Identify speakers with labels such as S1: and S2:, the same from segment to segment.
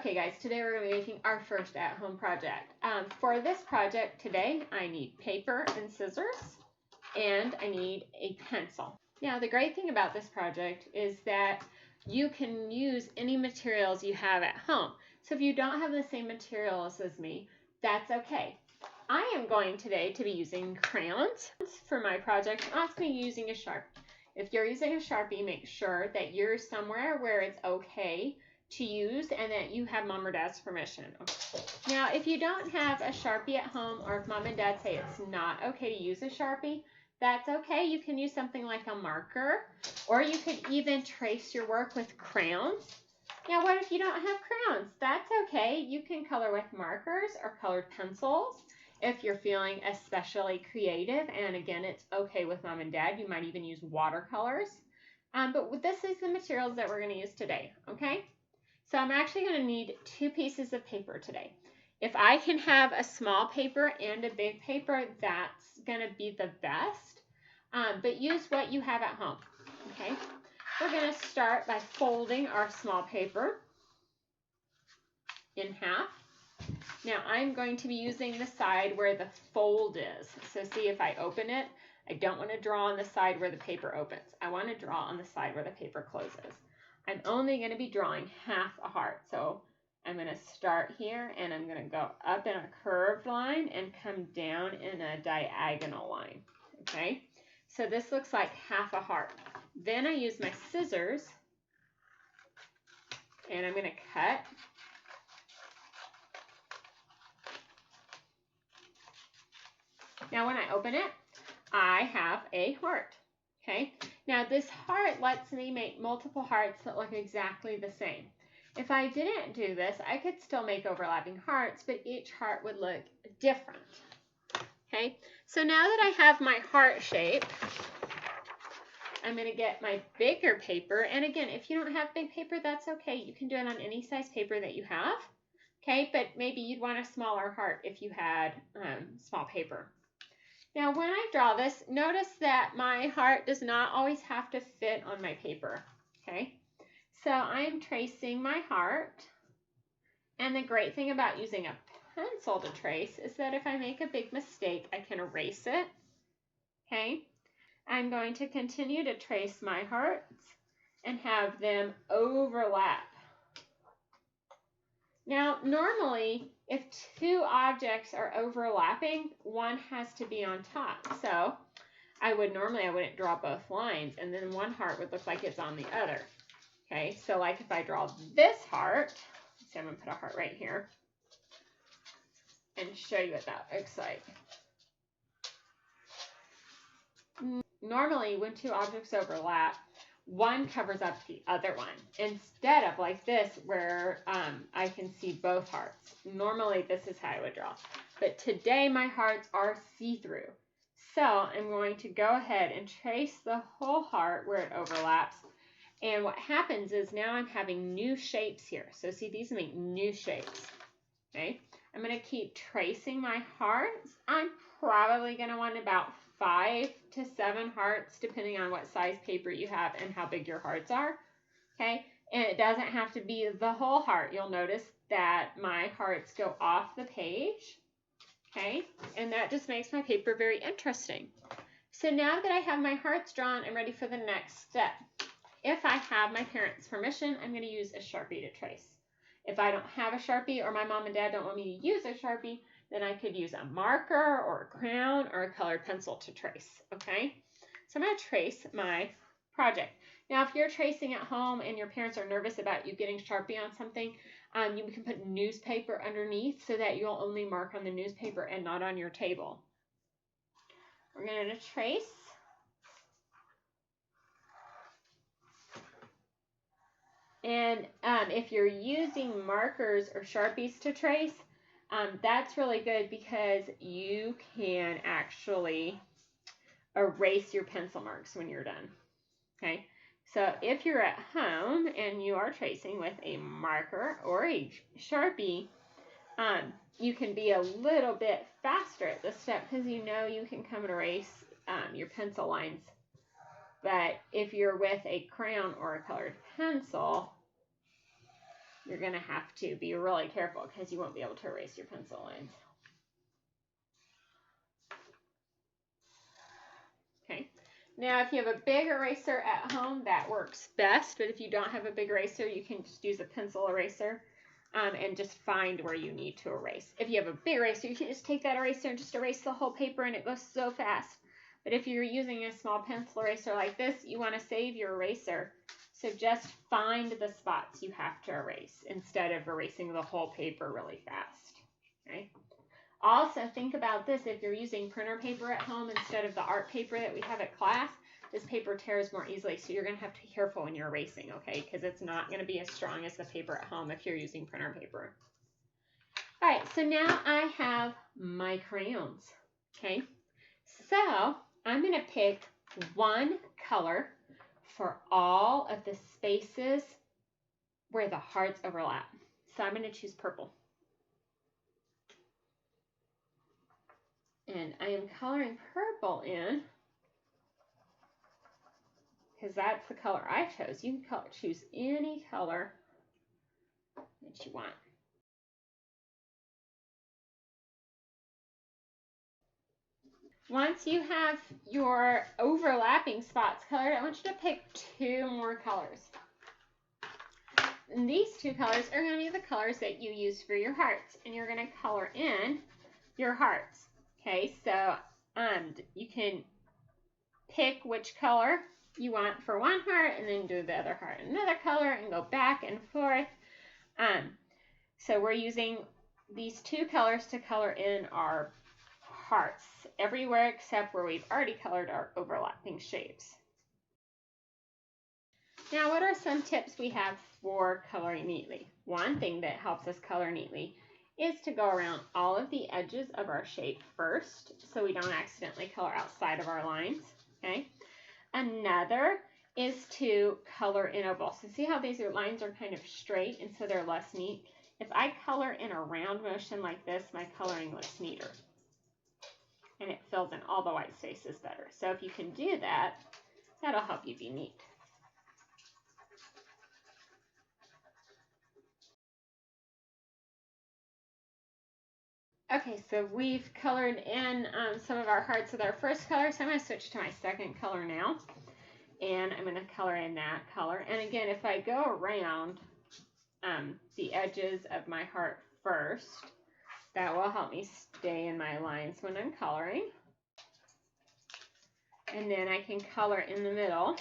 S1: Okay guys, today we're going to be making our first at-home project. For this project today, I need paper and scissors, and I need a pencil. Now the great thing about this project is that you can use any materials you have at home. So if you don't have the same materials as me, that's okay. I am going today to be using crayons for my project. I'm also going to be using a Sharpie. If you're using a Sharpie, make sure that you're somewhere where it's okay to use and that you have mom or dad's permission. Now, if you don't have a Sharpie at home, or if mom and dad say it's not okay to use a Sharpie, that's okay. You can use something like a marker, or you could even trace your work with crayons. Now, what if you don't have crayons? That's okay. You can color with markers or colored pencils if you're feeling especially creative. And again, it's okay with mom and dad. You might even use watercolors. But this is the materials that we're going to use today, okay? So I'm actually going to need 2 pieces of paper today. If I can have a small paper and a big paper, that's going to be the best. But use what you have at home, okay? We're going to start by folding our small paper in half. Now I'm going to be using the side where the fold is. So see, if I open it, I don't want to draw on the side where the paper opens. I want to draw on the side where the paper closes. I'm only going to be drawing half a heart. So I'm going to start here and I'm going to go up in a curved line and come down in a diagonal line. Okay, so this looks like half a heart. Then I use my scissors and I'm going to cut. Now when I open it, I have a heart. Okay, now this heart lets me make multiple hearts that look exactly the same. If I didn't do this, I could still make overlapping hearts, but each heart would look different. Okay, so now that I have my heart shape, I'm going to get my bigger paper. And again, if you don't have big paper, that's okay. You can do it on any size paper that you have. Okay, but maybe you'd want a smaller heart if you had small paper. Now, when I draw this, notice that my heart does not always have to fit on my paper, okay? So I'm tracing my heart, and the great thing about using a pencil to trace is that if I make a big mistake, I can erase it, okay? I'm going to continue to trace my hearts and have them overlap. Now, normally, if 2 objects are overlapping, one has to be on top. So I wouldn't draw both lines, and then one heart would look like it's on the other. Okay, so like if I draw this heart, so I'm going to put a heart right here and show you what that looks like. Normally, when 2 objects overlap, one covers up the other one, instead of like this where I can see both hearts. Normally this is how I would draw, but today my hearts are see-through. So I'm going to go ahead and trace the whole heart where it overlaps, and what happens is now I'm having new shapes here. So see, these make new shapes. Okay, I'm going to keep tracing my hearts. I'm probably going to want about 5 to 7 hearts, depending on what size paper you have and how big your hearts are. Okay, and it doesn't have to be the whole heart. You'll notice that my hearts go off the page. Okay, and that just makes my paper very interesting. So now that I have my hearts drawn, I'm ready for the next step. If I have my parents' permission, I'm going to use a Sharpie to trace. If I don't have a Sharpie, or my mom and dad don't want me to use a Sharpie, then I could use a marker or a crayon or a colored pencil to trace, okay? So I'm going to trace my project. Now, if you're tracing at home and your parents are nervous about you getting Sharpie on something, you can put newspaper underneath so that you'll only mark on the newspaper and not on your table. We're going to trace. And if you're using markers or Sharpies to trace, that's really good because you can actually erase your pencil marks when you're done. Okay, so if you're at home and you are tracing with a marker or a Sharpie, you can be a little bit faster at this step because you know you can come and erase your pencil lines. But if you're with a crayon or a colored pencil, you're going to have to be really careful because you won't be able to erase your pencil lines. Okay. Now, if you have a big eraser at home, that works best. But if you don't have a big eraser, you can just use a pencil eraser and just find where you need to erase. If you have a big eraser, you can just take that eraser and just erase the whole paper, and it goes so fast. But if you're using a small pencil eraser like this, you want to save your eraser. So just find the spots you have to erase instead of erasing the whole paper really fast. Okay? Also, think about this. If you're using printer paper at home instead of the art paper that we have at class, this paper tears more easily, so you're going to have to be careful when you're erasing, okay? Because it's not going to be as strong as the paper at home if you're using printer paper. All right, so now I have my crayons, okay? So I'm going to pick one color for all of the spaces where the hearts overlap. So I'm going to choose purple. And I am coloring purple in because that's the color I chose. You can choose any color that you want. Once you have your overlapping spots colored, I want you to pick 2 more colors. And these 2 colors are going to be the colors that you use for your hearts. And you're going to color in your hearts. Okay, so you can pick which color you want for one heart and then do the other heart in another color and go back and forth. So we're using these 2 colors to color in our hearts everywhere except where we've already colored our overlapping shapes. Now, what are some tips we have for coloring neatly? One thing that helps us color neatly is to go around all of the edges of our shape first so we don't accidentally color outside of our lines, okay? Another is to color in ovals. So see how these lines are kind of straight and so they're less neat? If I color in a round motion like this, my coloring looks neater. And it fills in all the white spaces better. So if you can do that, that'll help you be neat. Okay, so we've colored in some of our hearts with our first color, so I'm going to switch to my second color now. And I'm going to color in that color. And again, if I go around the edges of my heart first, that will help me stay in my lines when I'm coloring. And then I can color in the middle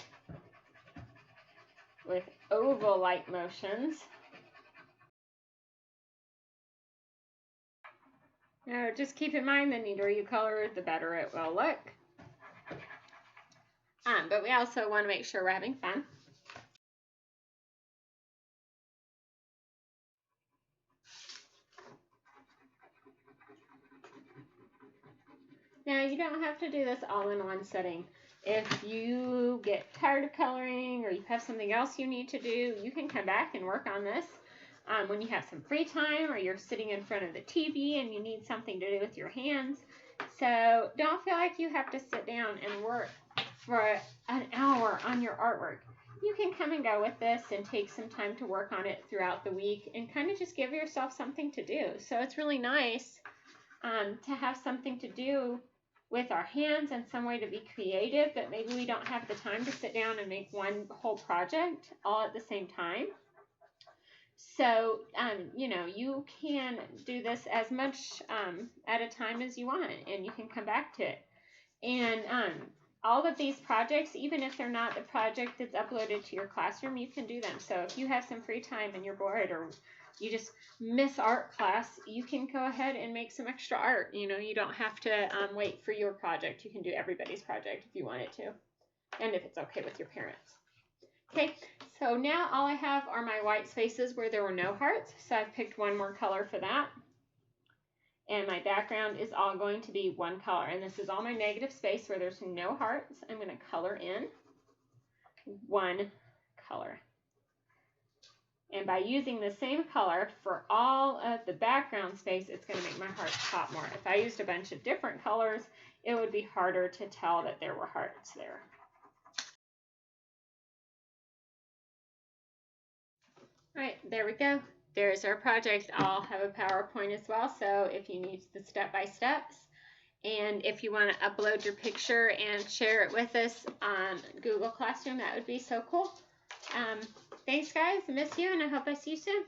S1: with oval-like motions. Now, just keep in mind, the neater you color, the better it will look. But we also want to make sure we're having fun. Now, you don't have to do this all in one setting. If you get tired of coloring or you have something else you need to do, you can come back and work on this when you have some free time or you're sitting in front of the TV and you need something to do with your hands. So don't feel like you have to sit down and work for an hour on your artwork. You can come and go with this and take some time to work on it throughout the week and kind of just give yourself something to do. So it's really nice to have something to do with our hands and some way to be creative, but maybe we don't have the time to sit down and make one whole project all at the same time. So, you know, you can do this as much at a time as you want, and you can come back to it. And all of these projects, even if they're not the project that's uploaded to your classroom, you can do them. So if you have some free time and you're bored or you just miss art class, you can go ahead and make some extra art. You know, you don't have to wait for your project. You can do everybody's project if you wanted to, and if it's okay with your parents. Okay, so now all I have are my white spaces where there were no hearts. So I've picked one more color for that. And my background is all going to be one color. And this is all my negative space where there's no hearts. I'm going to color in one color. And by using the same color for all of the background space, it's going to make my hearts pop more. If I used a bunch of different colors, it would be harder to tell that there were hearts there. All right, there we go. there's our project. I'll have a PowerPoint as well, so if you need the step-by-steps. And if you want to upload your picture and share it with us on Google Classroom, that would be so cool. Thanks, guys. Miss you, and I hope I see you soon.